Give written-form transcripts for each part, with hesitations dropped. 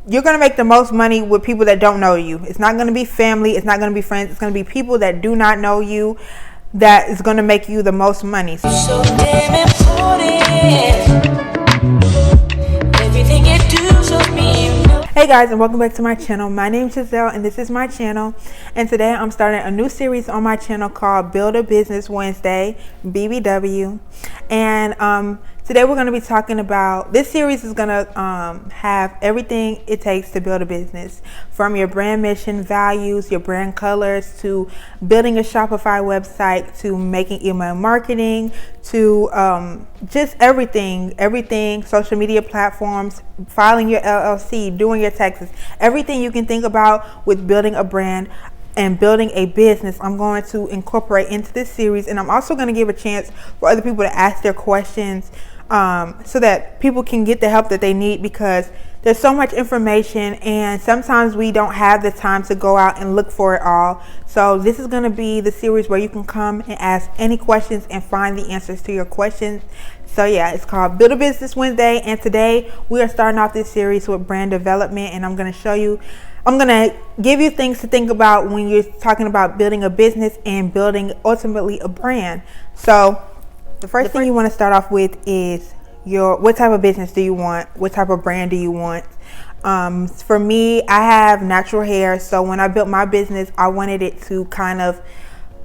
you're going to make the most money with people that don't know you. It's not going to be family. It's not going to be friends. It's going to be people that do not know you that is going to make you the most money. So damn important. Everything you do shows me you know. Hey guys, and welcome back to my channel. My name is Jhazel, and this is my channel. And today I'm starting a new series on my channel called Build a Business Wednesday, BBW. And today we're going to be talking about, this series is going to have everything it takes to build a business, from your brand mission, values, your brand colors, to building a Shopify website, to making email marketing, to just everything, social media platforms, filing your LLC, doing your taxes, everything you can think about with building a brand and building a business, I'm going to incorporate into this series. And I'm also going to give a chance for other people to ask their questions so that people can get the help that they need, because there's so much information and sometimes we don't have the time to go out and look for it all. So this is going to be the series where you can come and ask any questions and find the answers to your questions. So yeah, it's called Build a Business Wednesday, and today we are starting off this series with brand development, and I'm going to give you things to think about when you're talking about building a business and building ultimately a brand. So the first thing you want to start off with is what type of business do you want? What type of brand do you want? For me, I have natural hair, so when I built my business, I wanted it to kind of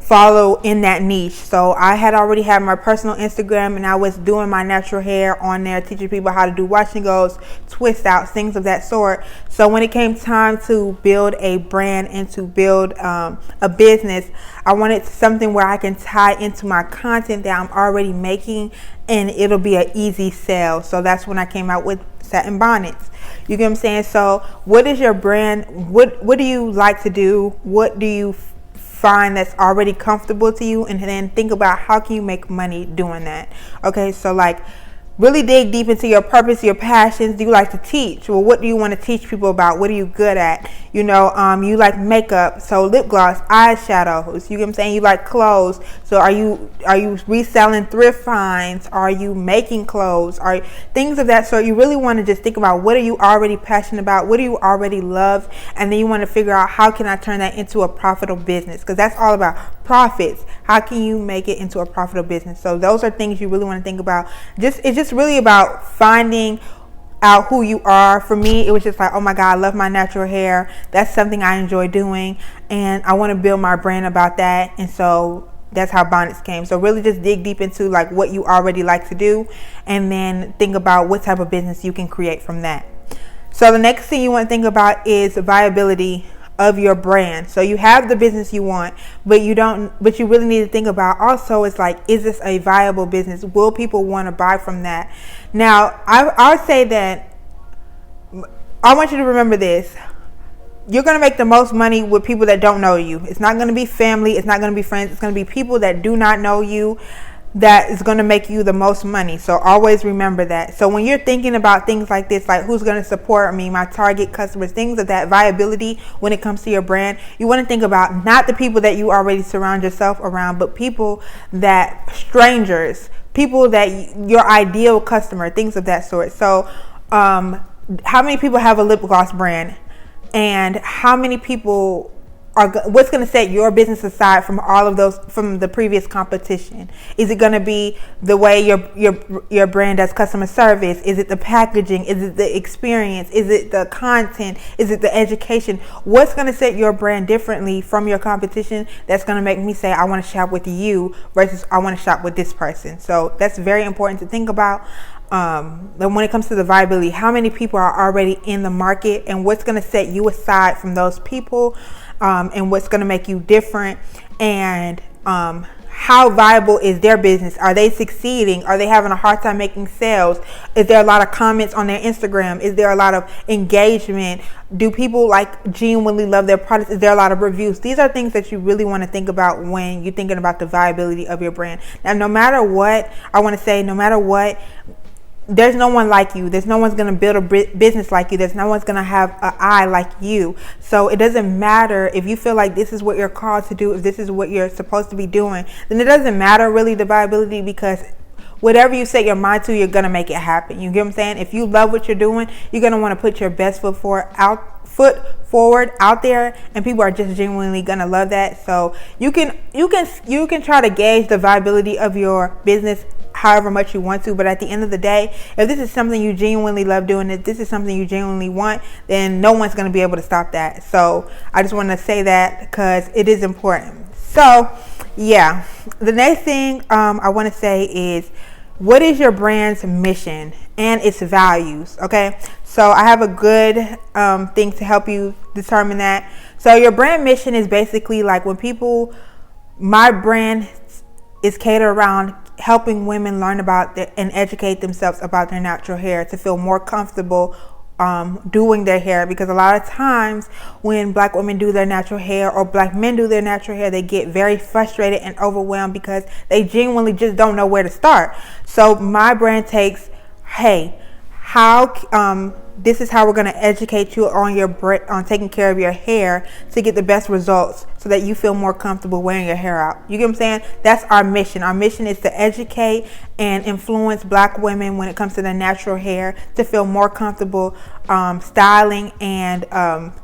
follow in that niche. So I had already had my personal Instagram, and I was doing my natural hair on there, teaching people how to do wash and goes, twist outs, things of that sort. So when it came time to build a brand and to build a business, I wanted something where I can tie into my content that I'm already making, and it'll be an easy sell. So that's when I came out with satin bonnets. You get what I'm saying? So what is your brand? What do you like to do? What do you find that's already comfortable to you, and then think about how can you make money doing that. Okay, so like really dig deep into your purpose, your passions. Do you like to teach? Well, what do you want to teach people about? What are you good at? You know, you like makeup, so lip gloss, eyeshadows. You get what I'm saying? You like clothes, so are you reselling thrift finds? Are you making clothes? Are things of that sort? You really want to just think about what are you already passionate about? What do you already love? And then you want to figure out how can I turn that into a profitable business, because that's all about profits. How can you make it into a profitable business? So those are things you really want to think about. It's just really about finding out who you are. For me, it was just like, oh my God, I love my natural hair. That's something I enjoy doing, and I want to build my brand about that. And so that's how bonnets came. So really just dig deep into like what you already like to do, and then think about what type of business you can create from that. So the next thing you want to think about is viability of your brand. So you have the business you want, but you really need to think about also, it's like, is this a viable business? Will people want to buy from that? Now, I would say that I want you to remember this. You're going to make the most money with people that don't know you. It's not going to be family. It's not going to be friends. It's going to be people that do not know you that is going to make you the most money. So always remember that. So when you're thinking about things like this, like who's going to support me, my target customers, things of that viability when it comes to your brand, you want to think about not the people that you already surround yourself around, but people that, strangers, people that your ideal customer, things of that sort. So how many people have a lip gloss brand, and how many people what's going to set your business aside from all of those, from the previous competition? Is it going to be the way your brand does customer service? Is it the packaging? Is it the experience? Is it the content? Is it the education? What's going to set your brand differently from your competition that's going to make me say I want to shop with you versus I want to shop with this person? So that's very important to think about. Then when it comes to the viability, how many people are already in the market, and what's going to set you aside from those people, and what's going to make you different, and how viable is their business? Are they succeeding? Are they having a hard time making sales? Is there a lot of comments on their Instagram? Is there a lot of engagement? Do people like genuinely love their products? Is there a lot of reviews? These are things that you really want to think about when you're thinking about the viability of your brand. Now, no matter what, there's no one like you. There's no one's going to build a business like you. There's no one's going to have an eye like you. So it doesn't matter if you feel like this is what you're called to do, if this is what you're supposed to be doing, then it doesn't matter really the viability, because whatever you set your mind to, you're going to make it happen. You get what I'm saying? If you love what you're doing, you're going to want to put your best foot forward out there, and people are just genuinely going to love that. So you can try to gauge the viability of your business however much you want to, but at the end of the day, if this is something you genuinely love doing, if this is something you genuinely want, then no one's going to be able to stop that. So I just want to say that because it is important. So yeah, the next thing I want to say is, what is your brand's mission and its values? Okay, so I have a good thing to help you determine that. So your brand mission is basically like when people, my brand is catered around helping women learn about and educate themselves about their natural hair to feel more comfortable doing their hair, because a lot of times when black women do their natural hair or black men do their natural hair, they get very frustrated and overwhelmed because they genuinely just don't know where to start. So my brand takes, hey, how this is how we're going to educate you on taking care of your hair to get the best results so that you feel more comfortable wearing your hair out. You get what I'm saying? That's our mission. Our mission is to educate and influence black women when it comes to their natural hair to feel more comfortable styling and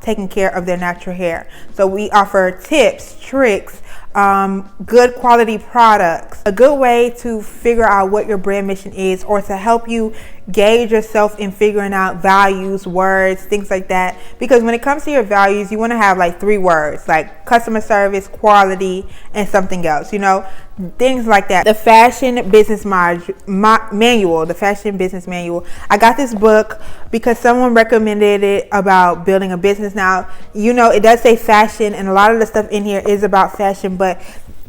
taking care of their natural hair. So we offer tips, tricks, good quality products. A good way to figure out what your brand mission is, or to help you gauge yourself in figuring out values, words, things like that. Because when it comes to your values, you want to have like 3 words, like customer service, quality, and something else, you know, things like that. The fashion business manual, the fashion business manual. I got this book because someone recommended it about building a business. Now, you know, it does say fashion, and a lot of the stuff in here is about fashion, but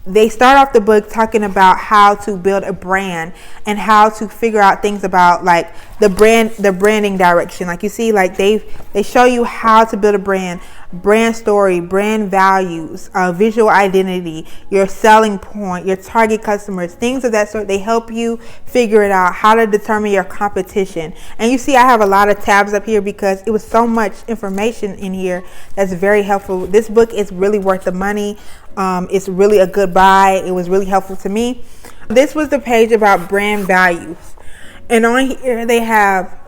they start off the book talking about how to build a brand and how to figure out things about like the branding direction. Like you see, like they show you how to build a brand story, brand values, visual identity, your selling point, your target customers, things of that sort. They help you figure it out, how to determine your competition. And you see, I have a lot of tabs up here because it was so much information in here that's very helpful. This book is really worth the money. It's really a good buy. It was really helpful to me. This was the page about brand values, and on here they have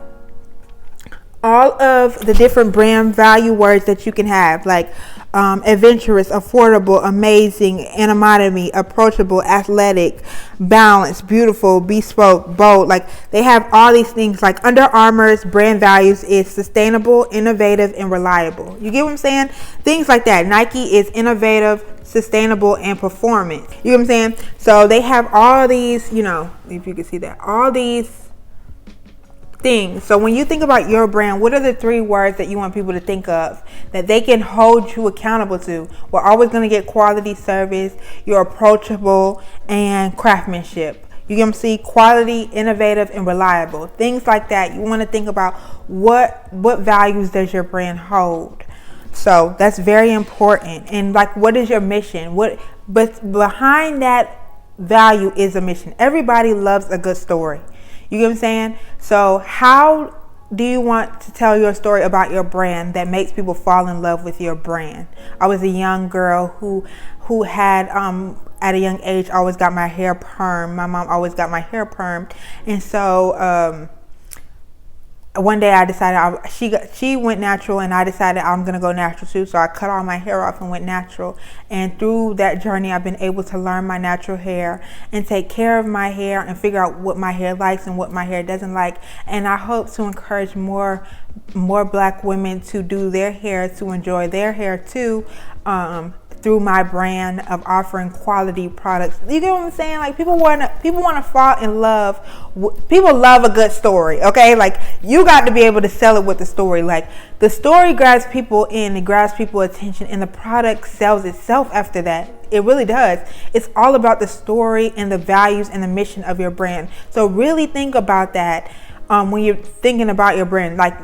all of the different brand value words that you can have, like adventurous, affordable, amazing, anonymity, approachable, athletic, balanced, beautiful, bespoke, bold. Like they have all these things. Like Under Armour's brand values is sustainable, innovative, and reliable. You get what I'm saying? Things like that. Nike is innovative, sustainable, and performance. You know what I'm saying? So they have all these, you know, if you can see that, all these things. So when you think about your brand, what are the 3 words that you want people to think of that they can hold you accountable to? We're always going to get quality service, you're approachable, and craftsmanship. You can see quality, innovative, and reliable. Things like that. You want to think about what values does your brand hold. So that's very important. And like, what is your mission? But behind that value is a mission. Everybody loves a good story. You get what I'm saying? So how do you want to tell your story about your brand that makes people fall in love with your brand? I was a young girl who had at a young age always got my hair permed. My mom always got my hair permed, and so one day I decided she went natural, and I decided I'm gonna go natural too. So I cut all my hair off and went natural. And through that journey, I've been able to learn my natural hair and take care of my hair and figure out what my hair likes and what my hair doesn't like. And I hope to encourage more black women to do their hair, to enjoy their hair too, through my brand of offering quality products. You get what I'm saying? Like people want to fall in love. People love a good story. Okay, like you got to be able to sell it with the story. Like the story grabs people in, it grabs people's attention, and the product sells itself after that. It really does. It's all about the story and the values and the mission of your brand. So really think about that when you're thinking about your brand. Like,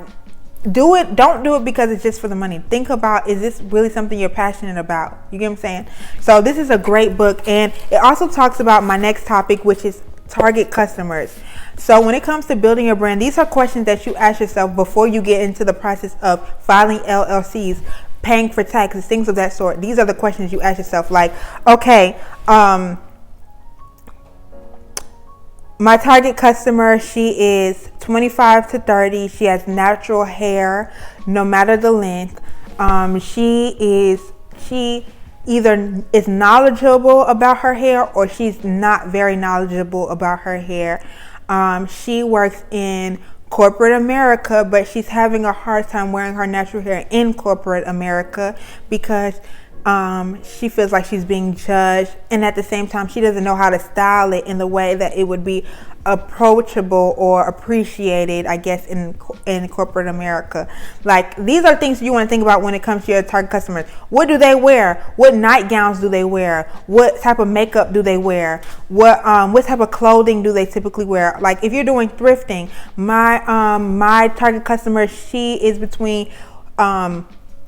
don't do it because it's just for the money. Think about, is this really something you're passionate about? You get what I'm saying? So this is a great book, and it also talks about my next topic, which is target customers. So when it comes to building your brand, these are questions that you ask yourself before you get into the process of filing LLCs, paying for taxes, things of that sort. These are the questions you ask yourself, like, okay, My target customer, she is 25 to 30. She has natural hair, no matter the length. She either is knowledgeable about her hair or she's not very knowledgeable about her hair. She works in corporate America, but she's having a hard time wearing her natural hair in corporate America because she feels like she's being judged, and at the same time she doesn't know how to style it in the way that it would be approachable or appreciated, I guess, in corporate America. Like, these are things you want to think about when it comes to your target customers. What do they wear? What nightgowns do they wear? What type of makeup do they wear? What type of clothing do they typically wear? Like, if you're doing thrifting, my target customer, she is between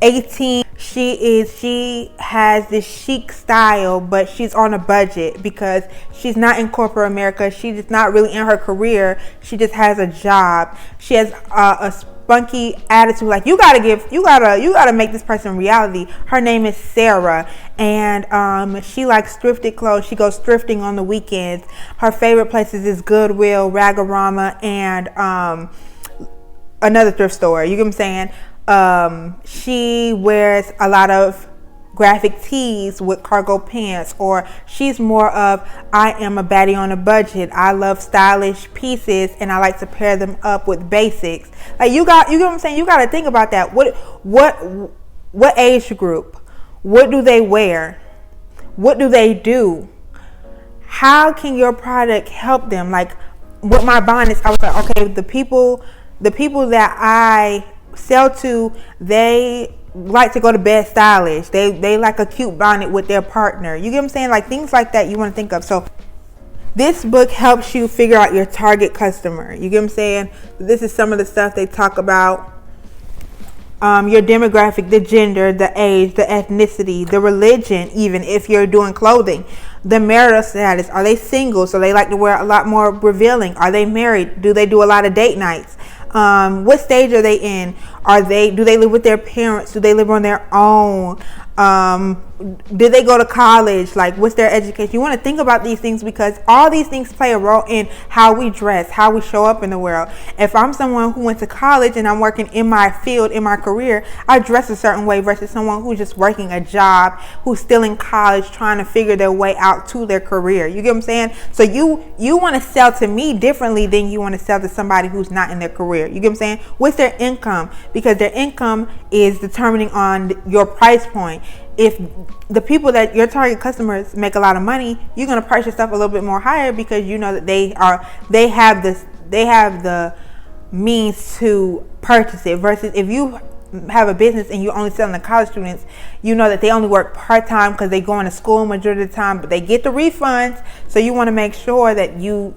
18. She has this chic style, but she's on a budget because she's not in corporate America. She's not really in her career. She just has a job. She has a spunky attitude. Like, you gotta make this person reality. Her name is Sarah, and she likes thrifted clothes. She goes thrifting on the weekends. Her favorite places is Goodwill, Ragarama, and another thrift store. You get what I'm saying? She wears a lot of graphic tees with cargo pants, or she's more of, I am a baddie on a budget. I love stylish pieces and I like to pair them up with basics. Like, you get what I'm saying? You got to think about that. What age group? What do they wear? What do they do? How can your product help them? Like, with my bonnets, I was like, okay, the people that I sell to, they like to go to bed stylish. They like a cute bonnet with their partner. You get what I'm saying? Like, things like that you want to think of. So this book helps you figure out your target customer. You get what I'm saying? This is some of the stuff they talk about. Your demographic, the gender, the age, the ethnicity, the religion, even if you're doing clothing, the marital status. Are they single? So they like to wear a lot more revealing. Are they married? Do they do a lot of date nights? What stage are they in? Do they live with their parents? Do they live on their own? Did they go to college? Like, what's their education? You want to think about these things because all these things play a role in how we dress, how we show up in the world. If I'm someone who went to college and I'm working in my field, in my career, I dress a certain way versus someone who's just working a job, who's still in college trying to figure their way out to their career. You get what I'm saying? So you want to sell to me differently than you want to sell to somebody who's not in their career. You get what I'm saying? What's their income? Because their income is determining on your price point. If the people that your target customers make a lot of money, you're going to price your stuff a little bit more higher because you know that they have the means to purchase it. Versus if you have a business and you're only selling to college students, you know that they only work part-time because they go into school majority of the time, but they get the refunds. So you want to make sure that you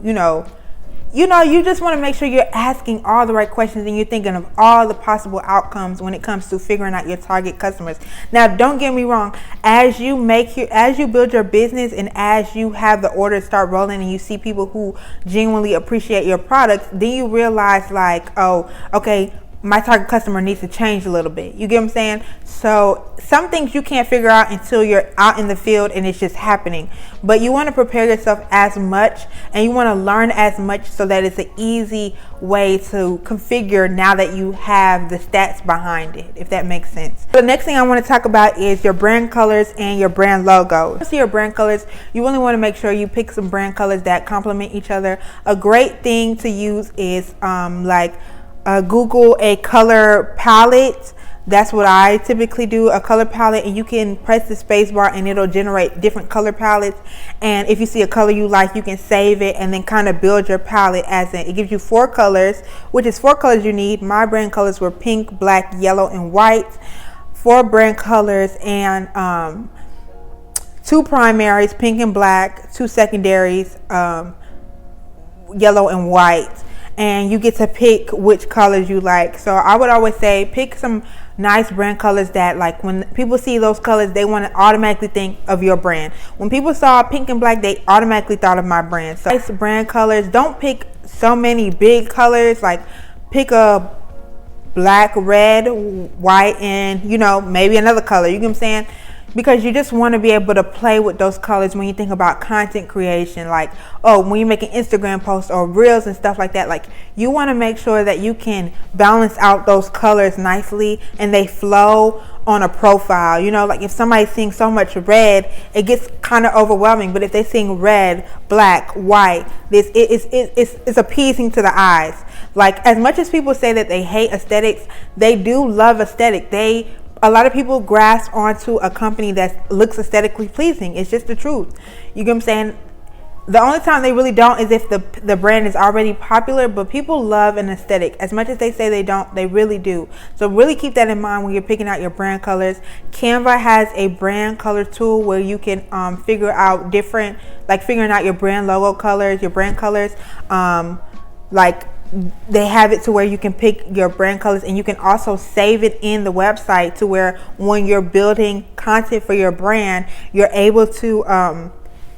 just want to make sure you're asking all the right questions and you're thinking of all the possible outcomes when it comes to figuring out your target customers. Now, don't get me wrong. As you build your business and as you have the orders start rolling and you see people who genuinely appreciate your products, then you realize, like, oh, okay, my target customer needs to change a little bit. You get what I'm saying? So some things you can't figure out until you're out in the field and it's just happening. But you want to prepare yourself as much and you want to learn as much so that it's an easy way to configure now that you have the stats behind it, if that makes sense. The next thing I want to talk about is your brand colors and your brand logo. To your brand colors, you really want to make sure you pick some brand colors that complement each other. A great thing to use is Google a color palette. That's what I typically do, a color palette, and you can press the space bar and it'll generate different color palettes. And if you see a color you like, you can save it and then kind of build your palette as it gives you 4 colors, which is 4 colors you need. My brand colors were pink, black, yellow, and white. 4 brand colors and 2 primaries, pink and black, 2 secondaries, yellow and white. And you get to pick which colors you like. So I would always say pick some nice brand colors that, like, when people see those colors, they want to automatically think of your brand. When people saw pink and black, they automatically thought of my brand. So nice brand colors. Don't pick so many big colors. Like, pick a black, red, white, and maybe another color. You get what I'm saying? because you just want to be able to play with those colors when you think about content creation. Like, oh, when you make an Instagram post or reels and stuff like that, like you want to make sure that you can balance out those colors nicely and they flow on a profile. You know, like if somebody's seeing so much red, it gets kind of overwhelming. But if they're seeing red, black, white, it's appeasing to the eyes. Like, as much as people say that they hate aesthetics, they do love aesthetic. A lot of people grasp onto a company that looks aesthetically pleasing. It's just the truth. You get what I'm saying? The only time they really don't is if the brand is already popular, but people love an aesthetic. As much as they say they don't, they really do. So really keep that in mind when you're picking out your brand colors. Canva has a brand color tool where you can figure out different, like figuring out your brand logo colors, your brand colors. Like, they have it to where you can pick your brand colors, and you can also save it in the website to where when you're building content for your brand, you're able to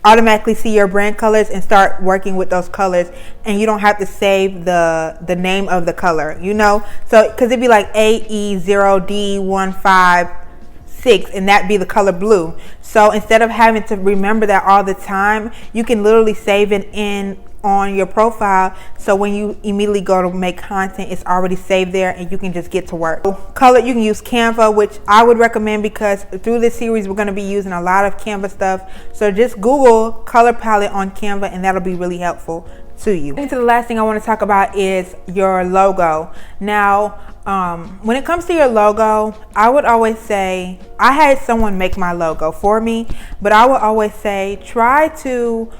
automatically see your brand colors and start working with those colors, and you don't have to save the name of the color, you know. So because it'd be like AE0D156 and that be the color blue. So instead of having to remember that all the time, you can literally save it in on your profile, so when you immediately go to make content, it's already saved there and you can just get to work. Color, you can use Canva, which I would recommend, because through this series we're going to be using a lot of Canva stuff. So just Google color palette on Canva and that'll be really helpful to you. And so the last thing I want to talk about is your logo. Now when it comes to your logo, I would always say, I had someone make my logo for me, but I would always say try to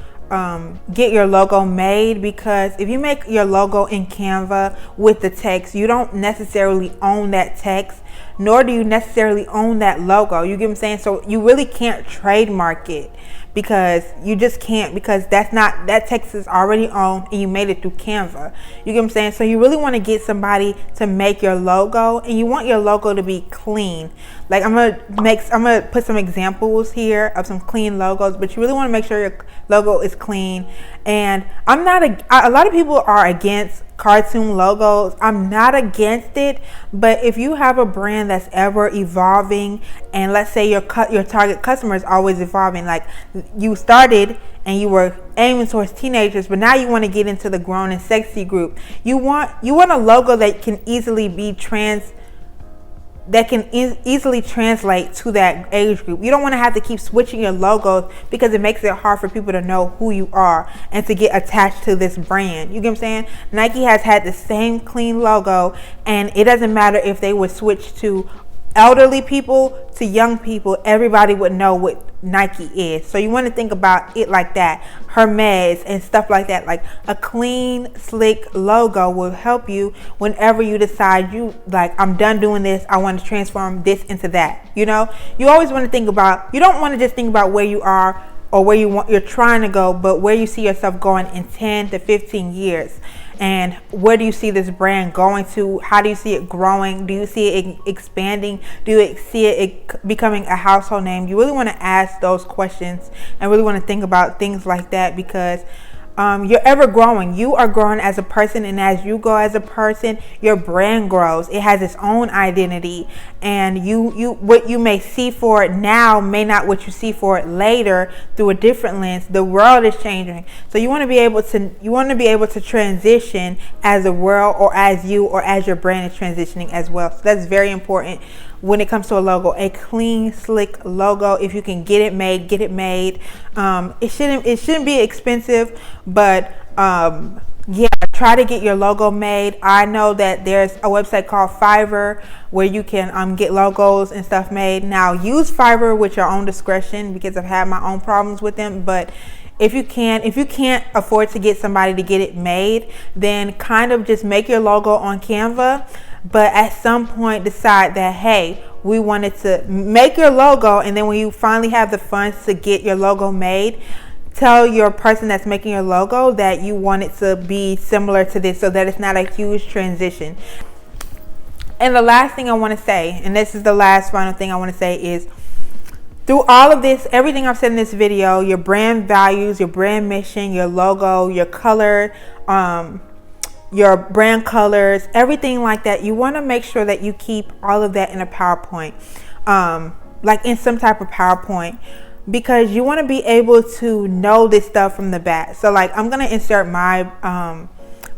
get your logo made, because if you make your logo in Canva with the text, you don't necessarily own that text, nor do you necessarily own that logo. You get what I'm saying? So you really can't trademark it, because you just can't, because that text is already owned and you made it through Canva. You get what I'm saying? So you really want to get somebody to make your logo, and you want your logo to be clean. Like I'm gonna put some examples here of some clean logos, but you really want to make sure your logo is clean. And a lot of people are against cartoon logos. I'm not against it, but if you have a brand that's ever evolving, and let's say your target customer is always evolving, like you started and you were aiming towards teenagers, but now you want to get into the grown and sexy group, you want a logo that can easily be easily translate to that age group. You don't want to have to keep switching your logos, because it makes it hard for people to know who you are and to get attached to this brand. You get what I'm saying? Nike has had the same clean logo, and it doesn't matter if they would switch to elderly people to young people, everybody would know what Nike is. So you want to think about it like that. Hermes and stuff like that. Like a clean, slick logo will help you whenever you decide I'm done doing this, I want to transform this into that. You know, you always want to think about, you don't want to just think about where you are or where you're trying to go, but where you see yourself going in 10 to 15 years. And where do you see this brand going to? How do you see it growing? Do you see it expanding? Do you see it becoming a household name? You really want to ask those questions and really want to think about things like that, because you're ever growing. You are growing as a person, and as you grow as a person, your brand grows. It has its own identity, and what you may see for it now may not what you see for it later through a different lens. The world is changing, so you want to be able to transition as the world, or as you, or as your brand is transitioning as well. So that's very important when it comes to a logo. A clean, slick logo, if you can get it made, get it made. It shouldn't be expensive, but yeah, try to get your logo made. I know that there's a website called Fiverr where you can get logos and stuff made. Now use Fiverr with your own discretion, because I've had my own problems with them. But if you can't afford to get somebody to get it made, then kind of just make your logo on Canva. But at some point decide that, hey, we wanted to make your logo, and then when you finally have the funds to get your logo made, tell your person that's making your logo that you want it to be similar to this, so that it's not a huge transition. And the last thing I want to say, and this is the last final thing I want to say, is through all of this, everything I've said in this video, your brand values, your brand mission, your logo, your color, your brand colors, everything like that, you want to make sure that you keep all of that in a PowerPoint. like in some type of PowerPoint, because you want to be able to know this stuff from the bat. So like I'm gonna insert my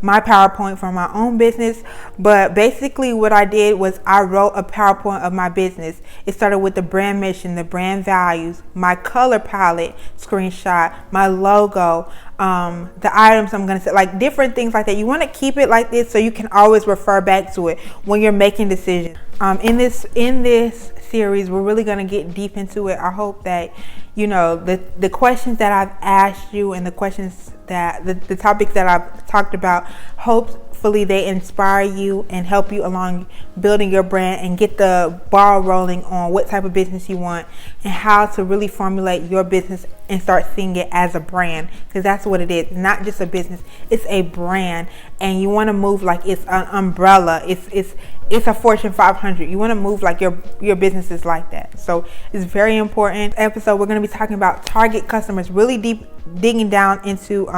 my PowerPoint from my own business, but basically what I did was I wrote a PowerPoint of my business. It started with the brand mission, the brand values, my color palette screenshot, my logo, the items I'm gonna say, like different things like that. You want to keep it like this so you can always refer back to it when you're making decisions. In this series, we're really going to get deep into it. I hope that, you know, the questions that I've asked you and the questions that the topics that I've talked about, hopefully they inspire you and help you along building your brand and get the ball rolling on what type of business you want and how to really formulate your business and start seeing it as a brand, because that's what it is. Not just a business, it's a brand, and you want to move like it's an umbrella. It's a Fortune 500. You want to move like your business is like that. So it's very important. Episode, we're going to be talking about target customers, really deep, digging down into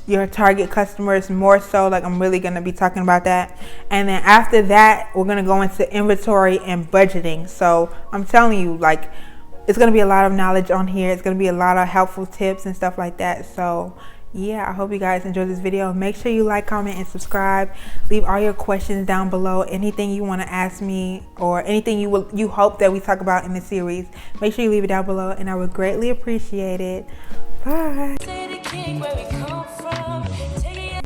your target customers more so. Like I'm really going to be talking about that. And then after that, we're going to go into inventory and budgeting. So I'm telling you, like, it's going to be a lot of knowledge on here. It's going to be a lot of helpful tips and stuff like that. So yeah, I hope you guys enjoyed this video. Make sure you like, comment, and subscribe. Leave all your questions down below. Anything you want to ask me or anything you hope that we talk about in the series, make sure you leave it down below, and I would greatly appreciate it. Bye.